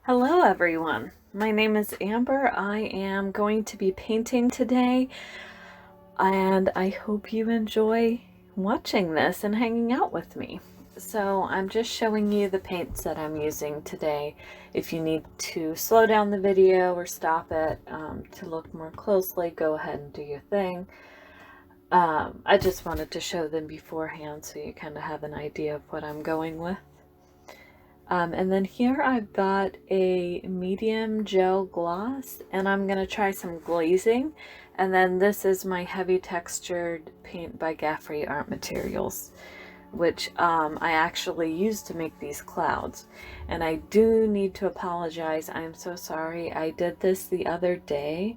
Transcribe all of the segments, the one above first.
Hello everyone, my name is Amber. I am going to be painting today and I hope you enjoy watching this and hanging out with me. So I'm just showing you the paints that I'm using today. If you need to slow down the video or stop it to look more closely, go ahead and do your thing. I just wanted to show them beforehand so you kind of have an idea of what I'm going with. And then here I've got a medium gel gloss and I'm going to try some glazing. And then this is my heavy textured paint by Gaffrey Art Materials, which I actually used to make these clouds. And I do need to apologize. I'm so sorry. I did this the other day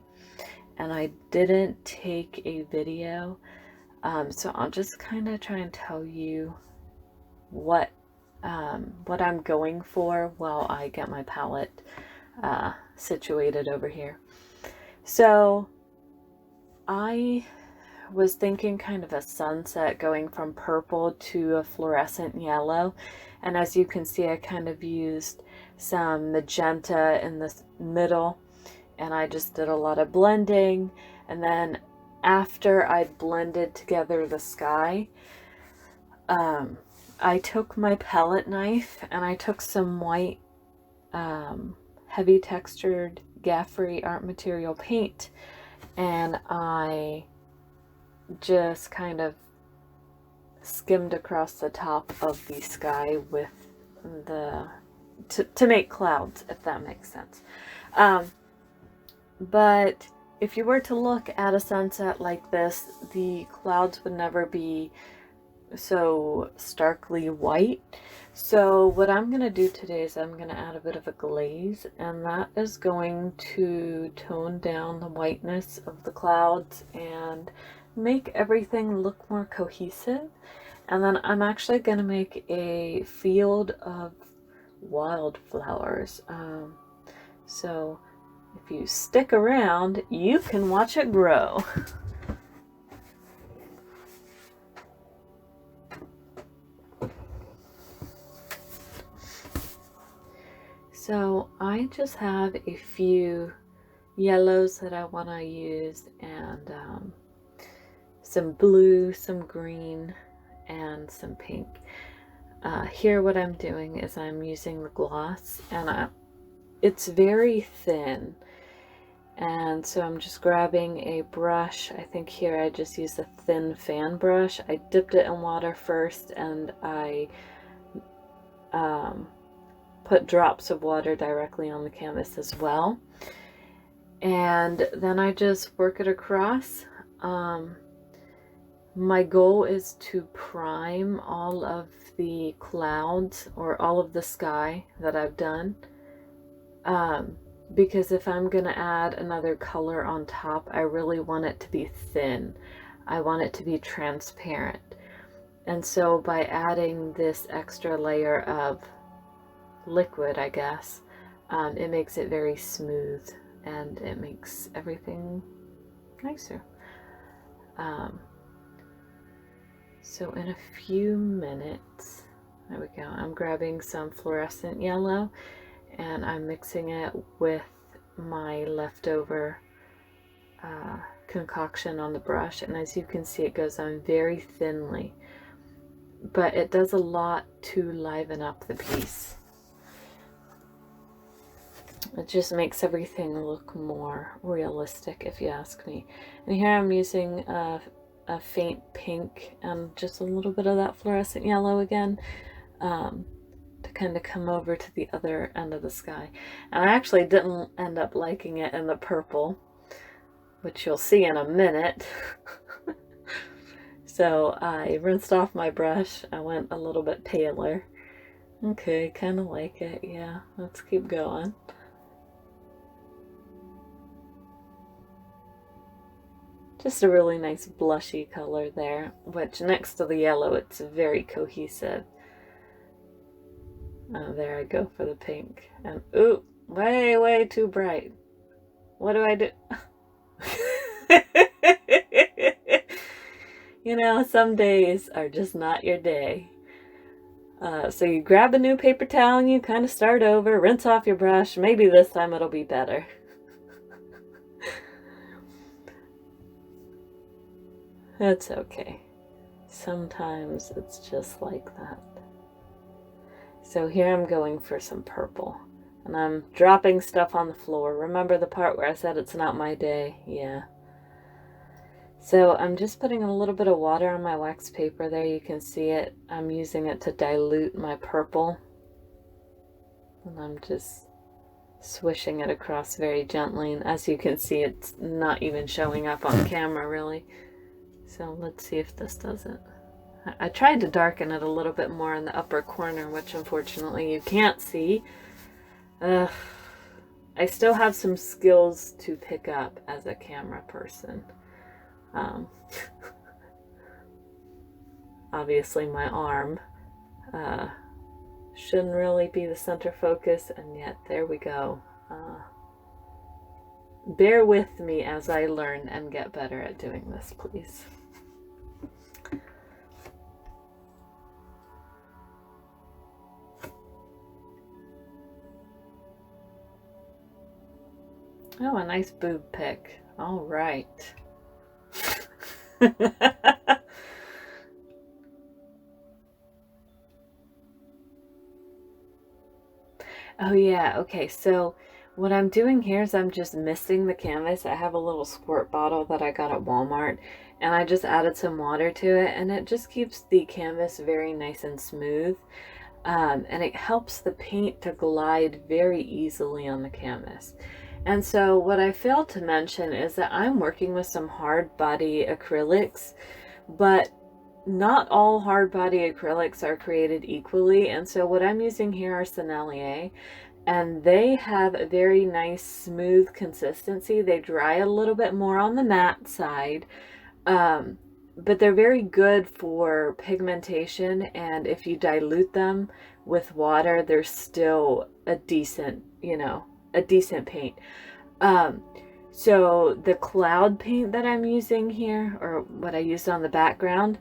and I didn't take a video. So I'll just kind of try and tell you what I'm going for while I get my palette situated over here. So I was thinking kind of a sunset going from purple to a fluorescent yellow, and as you can see I kind of used some magenta in the middle and I just did a lot of blending, and then after I blended together the sky, I took my palette knife and I took some white heavy textured Gaffrey Art Material paint and I just kind of skimmed across the top of the sky with the to make clouds, if that makes sense. But if you were to look at a sunset like this, the clouds would never be so starkly white. So what I'm going to do today is I'm going to add a bit of a glaze, and that is going to tone down the whiteness of the clouds and make everything look more cohesive. And then I'm actually going to make a field of wildflowers. So if you stick around, you can watch it grow. So I just have a few yellows that I want to use, and some blue, some green, and some pink. Here what I'm doing is I'm using the gloss, and it's very thin, and so I'm just grabbing a brush. I think here I just used a thin fan brush. I dipped it in water first, and I put drops of water directly on the canvas as well, and then I just work it across. My goal is to prime all of the clouds or all of the sky that I've done, because if I'm gonna add another color on top, I really want it to be thin. I want it to be transparent, and so by adding this extra layer of liquid, I guess, it makes it very smooth and it makes everything nicer. So in a few minutes, there we go, I'm grabbing some fluorescent yellow and I'm mixing it with my leftover concoction on the brush, and as you can see it goes on very thinly, but it does a lot to liven up the piece. It just makes everything look more realistic, if you ask me. And here I'm using a faint pink and just a little bit of that fluorescent yellow again, to kind of come over to the other end of the sky. And I actually didn't end up liking it in the purple, which you'll see in a minute. So I rinsed off my brush. I went a little bit paler. Okay, kind of like it. Yeah, let's keep going. Just a really nice blushy color there, which next to the yellow, it's very cohesive. There I go for the pink. And ooh, way too bright. What do I do? You know, some days are just not your day. So you grab a new paper towel and you kind of start over, rinse off your brush. Maybe this time it'll be better. It's okay. Sometimes it's just like that. So here I'm going for some purple. And I'm dropping stuff on the floor. Remember the part where I said it's not my day? Yeah. So I'm just putting a little bit of water on my wax paper there. You can see it. I'm using it to dilute my purple. And I'm just swishing it across very gently. And as you can see, it's not even showing up on camera really. So let's see if this does it. I tried to darken it a little bit more in the upper corner, which unfortunately you can't see. I still have some skills to pick up as a camera person. Obviously my arm shouldn't really be the center focus, and yet there we go. Bear with me as I learn and get better at doing this, please. Oh, a nice boob pic. All right. Oh yeah, okay, so what I'm doing here is I'm just misting the canvas. I have a little squirt bottle that I got at Walmart, and I just added some water to it, and it just keeps the canvas very nice and smooth. And it helps the paint to glide very easily on the canvas. And so what I failed to mention is that I'm working with some hard body acrylics, but not all hard body acrylics are created equally. And so what I'm using here are Sennelier, and they have a very nice smooth consistency. They dry a little bit more on the matte side, but they're very good for pigmentation, and if you dilute them with water, they're still a decent, a decent paint. So the cloud paint that I'm using here, or what I used on the background,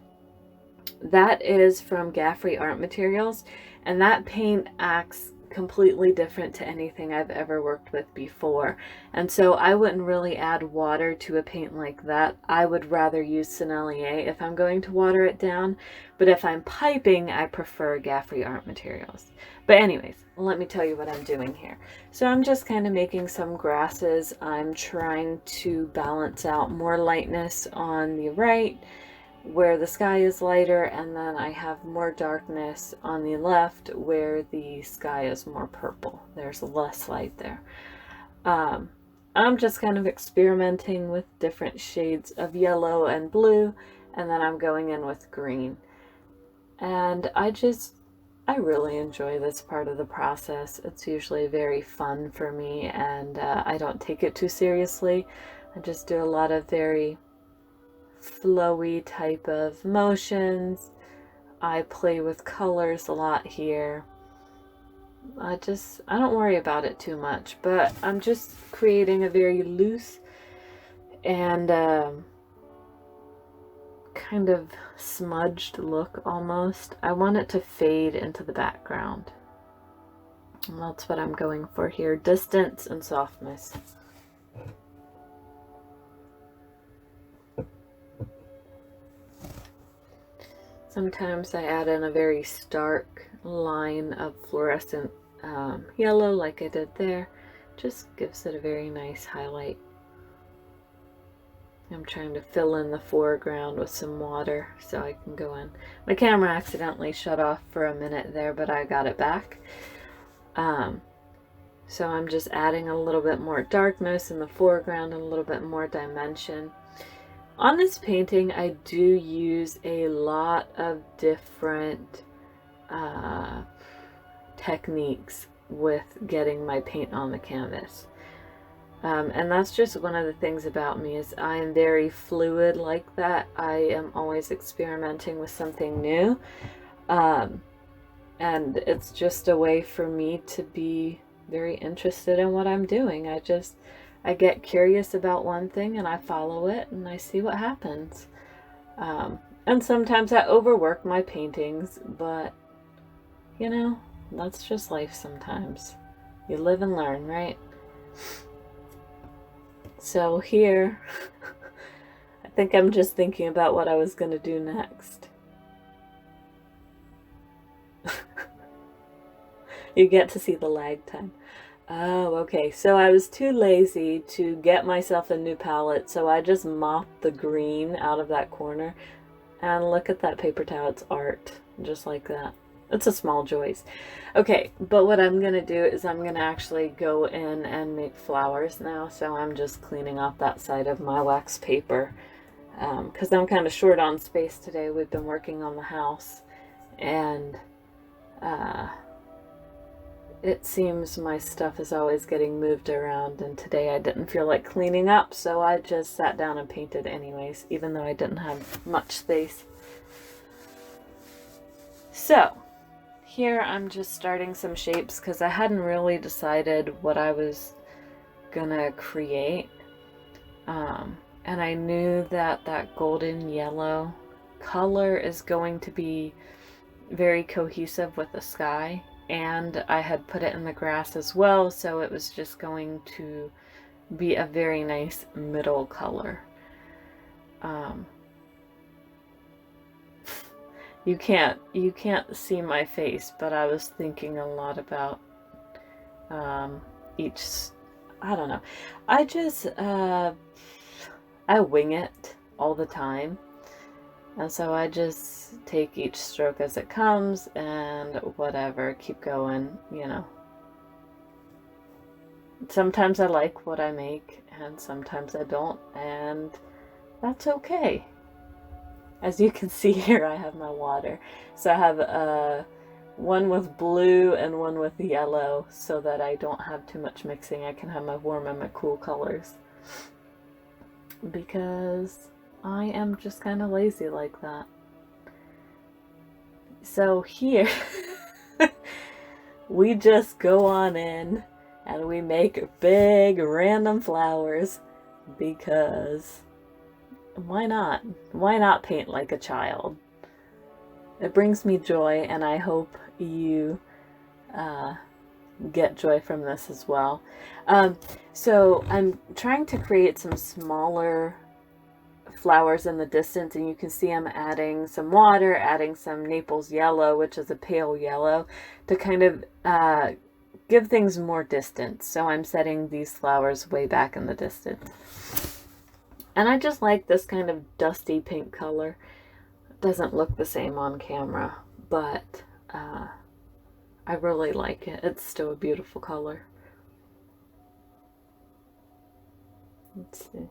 that is from Gaffrey Art Materials, and that paint acts completely different to anything I've ever worked with before. And so I wouldn't really add water to a paint like that. I would rather use Sennelier if I'm going to water it down, but if I'm piping, I prefer Gaffrey Art Materials. But anyways, let me tell you what I'm doing here. So I'm just kind of making some grasses. I'm trying to balance out more lightness on the right where the sky is lighter, and then I have more darkness on the left where the sky is more purple. There's less light there. I'm just kind of experimenting with different shades of yellow and blue, and then I'm going in with green. And I really enjoy this part of the process. It's usually very fun for me, and I don't take it too seriously. I just do a lot of very flowy type of motions. I play with colors a lot here. I don't worry about it too much, but I'm just creating a very loose and kind of smudged look almost. I want it to fade into the background. And that's what I'm going for here. Distance and softness. Sometimes I add in a very stark line of fluorescent yellow like I did there. Just gives it a very nice highlight. I'm trying to fill in the foreground with some water so I can go in. My camera accidentally shut off for a minute there, but I got it back. So I'm just adding a little bit more darkness in the foreground and a little bit more dimension. On this painting, I do use a lot of different techniques with getting my paint on the canvas. And that's just one of the things about me, is I am very fluid like that. I am always experimenting with something new. And it's just a way for me to be very interested in what I'm doing. I get curious about one thing and I follow it and I see what happens. And sometimes I overwork my paintings, but you know, that's just life sometimes. You live and learn, right? So here, I think I'm just thinking about what I was going to do next. You get to see the lag time. Oh, okay. So I was too lazy to get myself a new palette, so I just mopped the green out of that corner. And look at that paper towel. It's art, just like that. It's a small choice. Okay, but what I'm going to do is I'm going to actually go in and make flowers now. So I'm just cleaning off that side of my wax paper because I'm kind of short on space today. We've been working on the house, and it seems my stuff is always getting moved around, and today I didn't feel like cleaning up, so I just sat down and painted anyways, even though I didn't have much space. So here I'm just starting some shapes because I hadn't really decided what I was gonna create. And I knew that that golden yellow color is going to be very cohesive with the sky, and I had put it in the grass as well, so it was just going to be a very nice middle color. You can't see my face, but I was thinking a lot about each, I don't know, I just I wing it all the time. And so I just take each stroke as it comes and whatever, keep going, you know. Sometimes I like what I make and sometimes I don't, and that's okay. As you can see here, I have my water. So I have one with blue and one with yellow so that I don't have too much mixing. I can have my warm and my cool colors. Because I am just kind of lazy like that. So here, we just go on in and we make big random flowers because why not? Why not paint like a child? It brings me joy, and I hope you get joy from this as well. So I'm trying to create some smaller flowers in the distance, and you can see I'm adding some water, adding some Naples yellow, which is a pale yellow, to kind of give things more distance. So I'm setting these flowers way back in the distance. And I just like this kind of dusty pink color. It doesn't look the same on camera, but I really like it. It's still a beautiful color. Let's see.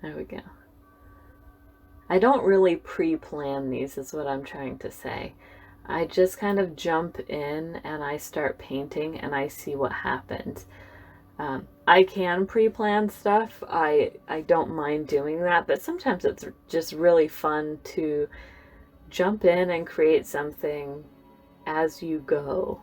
There we go. I don't really pre-plan these, is what I'm trying to say. I just kind of jump in and I start painting and I see what happens. I can pre-plan stuff. I don't mind doing that, but sometimes it's just really fun to jump in and create something as you go.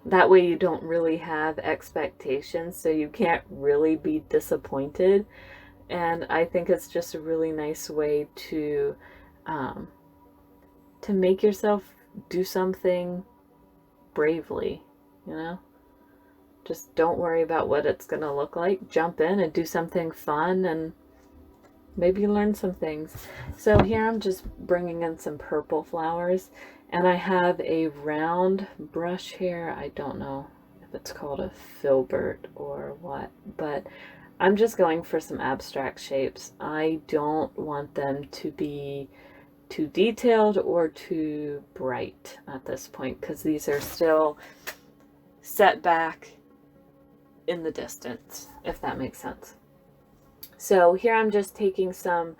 That way you don't really have expectations, so you can't really be disappointed. And I think it's just a really nice way to make yourself do something bravely, you know? Just don't worry about what it's going to look like. Jump in and do something fun and maybe learn some things. So here I'm just bringing in some purple flowers, and I have a round brush here. I don't know if it's called a filbert or what, but I'm just going for some abstract shapes. I don't want them to be too detailed or too bright at this point because these are still set back in the distance, if that makes sense. So here I'm just taking some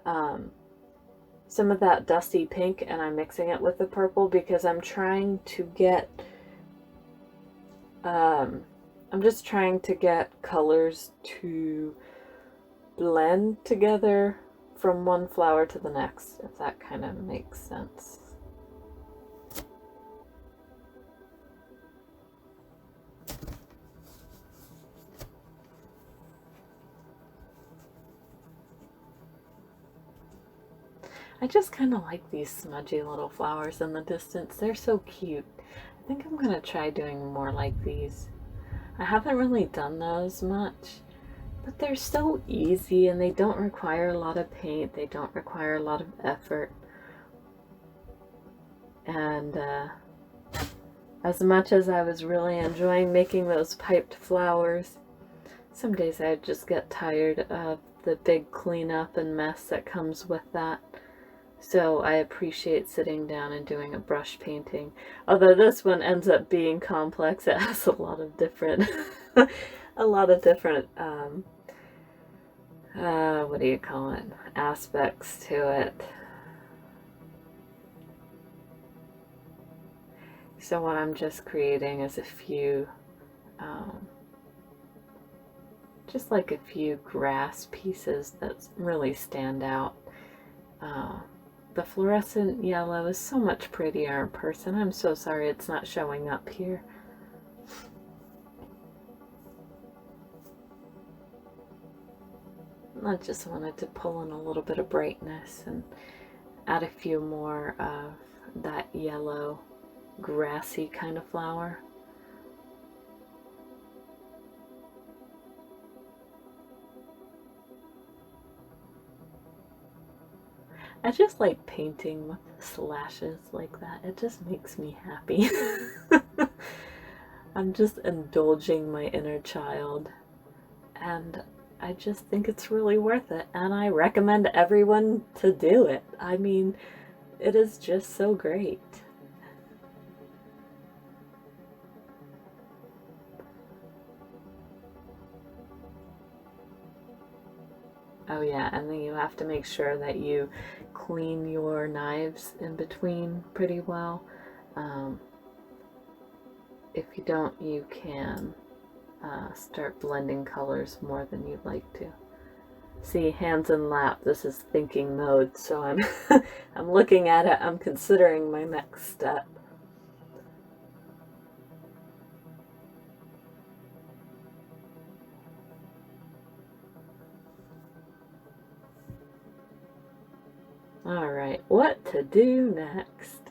of that dusty pink and I'm mixing it with the purple because I'm trying to get I'm just trying to get colors to blend together from one flower to the next, if that kind of makes sense. I just kind of like these smudgy little flowers in the distance. They're so cute. I think I'm going to try doing more like these. I haven't really done those much, but they're so easy and they don't require a lot of paint. They don't require a lot of effort. And as much as I was really enjoying making those piped flowers, some days I just get tired of the big cleanup and mess that comes with that. So I appreciate sitting down and doing a brush painting. Although this one ends up being complex, it has a lot of different, what do you call it, aspects to it. So what I'm just creating is a few, just like a few grass pieces that really stand out. The fluorescent yellow is so much prettier in person. I'm so sorry it's not showing up here. I just wanted to pull in a little bit of brightness and add a few more of that yellow, grassy kind of flower. I just like painting with slashes like that. It just makes me happy. I'm just indulging my inner child, and I just think it's really worth it, and I recommend everyone to do it. I mean, it is just so great. Oh yeah, and then you have to make sure that you clean your knives in between pretty well. If you don't, you can start blending colors more than you'd like to. See, hands in lap, this is thinking mode, so I'm I'm looking at it, I'm considering my next step. All right, what to do next?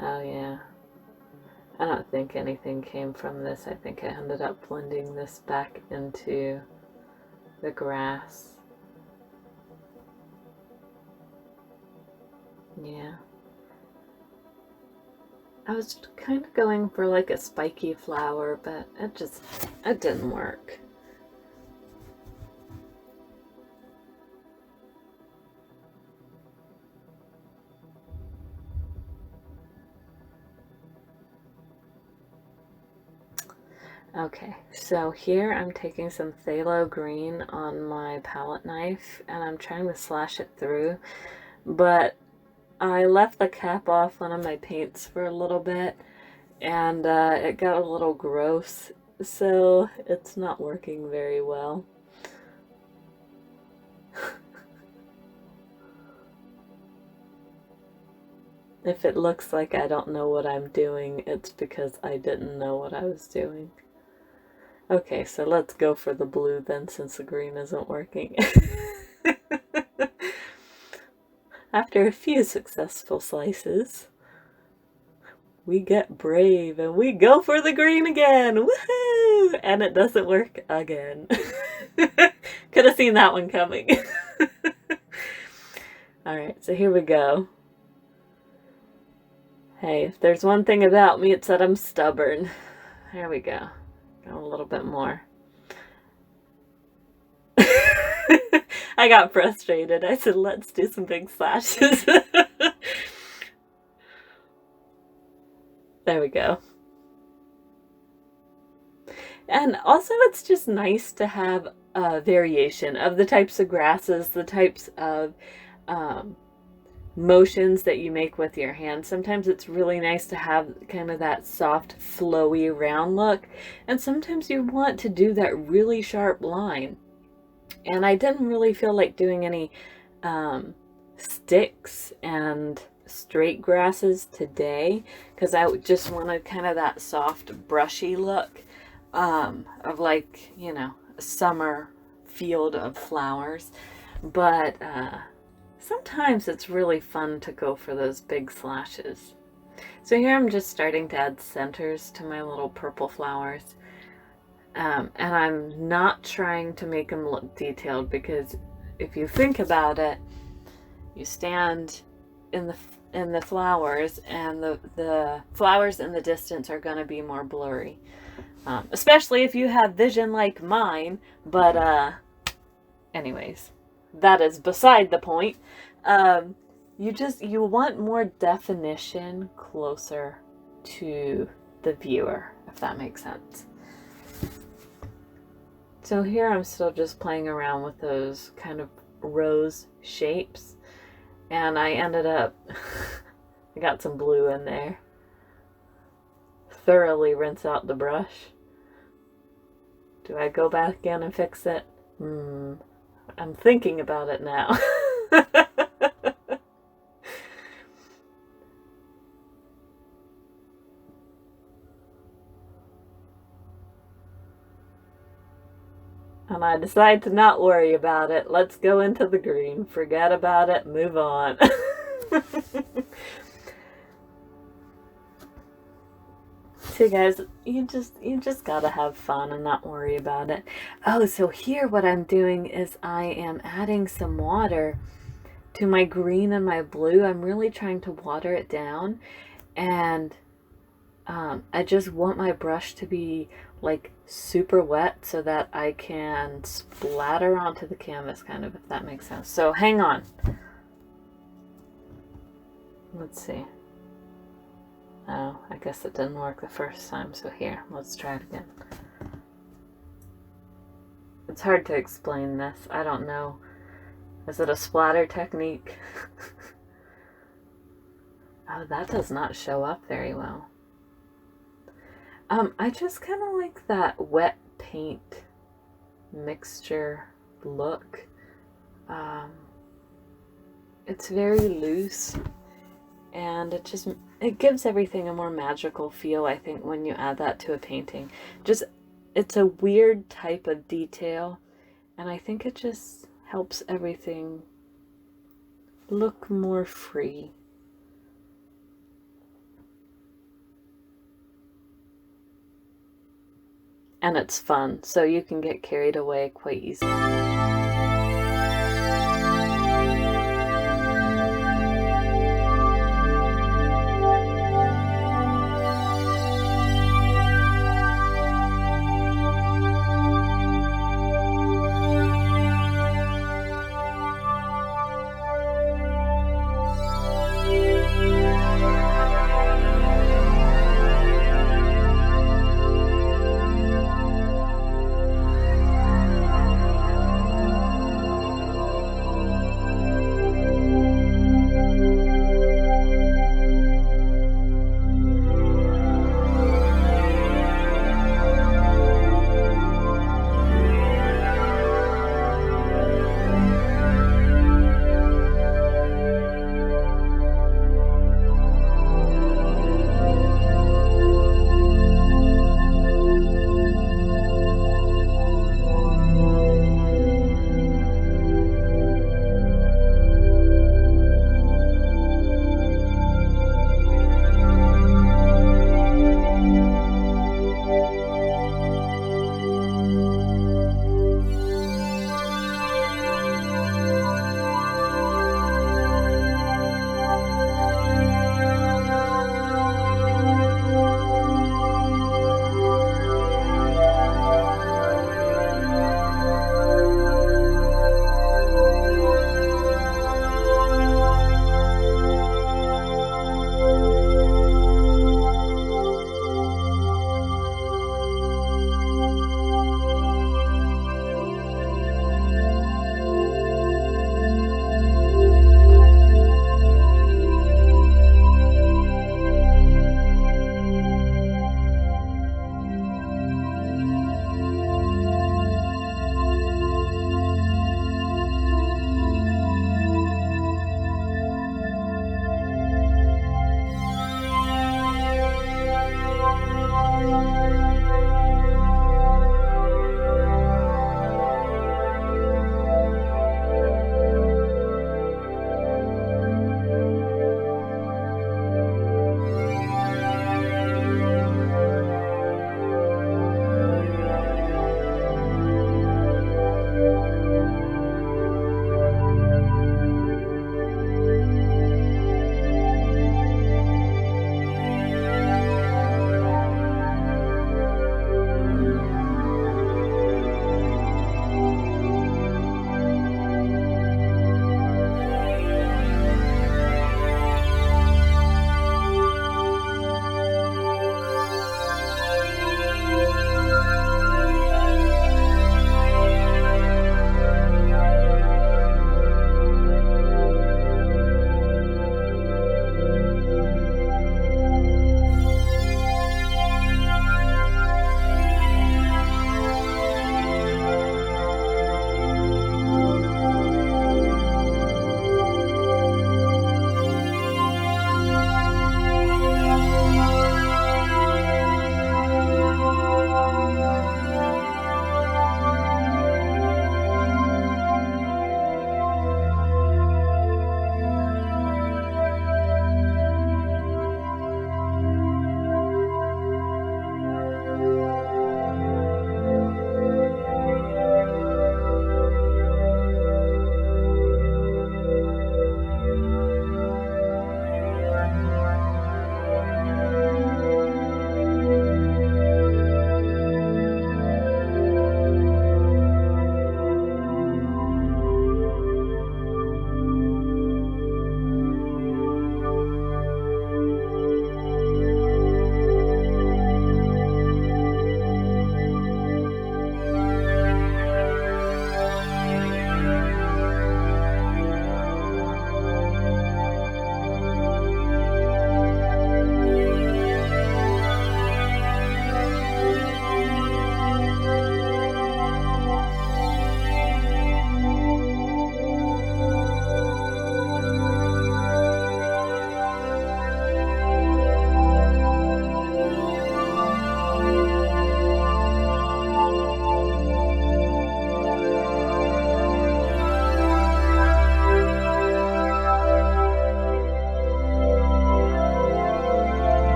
Oh yeah, I don't think anything came from this. I think I ended up blending this back into the grass. Yeah. I was kind of going for like a spiky flower, but it didn't work. Okay, so here I'm taking some phthalo green on my palette knife and I'm trying to slash it through, but I left the cap off one of my paints for a little bit and it got a little gross, so it's not working very well. If it looks like I don't know what I'm doing, it's because I didn't know what I was doing. Okay, so let's go for the blue then, since the green isn't working. After a few successful slices, we get brave and we go for the green again. Woohoo! And it doesn't work again. Could have seen that one coming. Alright, so here we go. Hey, if there's one thing about me, it's that I'm stubborn. There we go. Go a little bit more. I got frustrated. I said, let's do some big slashes. There we go. And also it's just nice to have a variation of the types of grasses, the types of motions that you make with your hands. Sometimes it's really nice to have kind of that soft, flowy, round look. And sometimes you want to do that really sharp line. And I didn't really feel like doing any sticks and straight grasses today because I just wanted kind of that soft, brushy look of like, you know, summer field of flowers, but sometimes it's really fun to go for those big slashes. So here I'm just starting to add centers to my little purple flowers. And I'm not trying to make them look detailed, because if you think about it, you stand in the flowers, and the flowers in the distance are going to be more blurry. Especially if you have vision like mine, but anyways, that is beside the point. You want more definition closer to the viewer, if that makes sense. So here I'm still just playing around with those kind of rose shapes, and I ended up, I got some blue in there. Thoroughly rinse out the brush. Do I go back in and fix it? I'm thinking about it now. And I decide to not worry about it. Let's go into the green. Forget about it. Move on. So guys, you just gotta have fun and not worry about it. Oh, so here what I'm doing is I am adding some water to my green and my blue. I'm really trying to water it down, and I just want my brush to be like super wet so that I can splatter onto the canvas, kind of, if that makes sense. So hang on. Let's see. Oh, I guess it didn't work the first time, so here, let's try it again. It's hard to explain this. I don't know. Is it a splatter technique? Oh, that does not show up very well. I just kind of like that wet paint mixture look. It's very loose, and it gives everything a more magical feel, I think, when you add that to a painting. It's a weird type of detail, and I think it just helps everything look more free. And it's fun, so you can get carried away quite easily.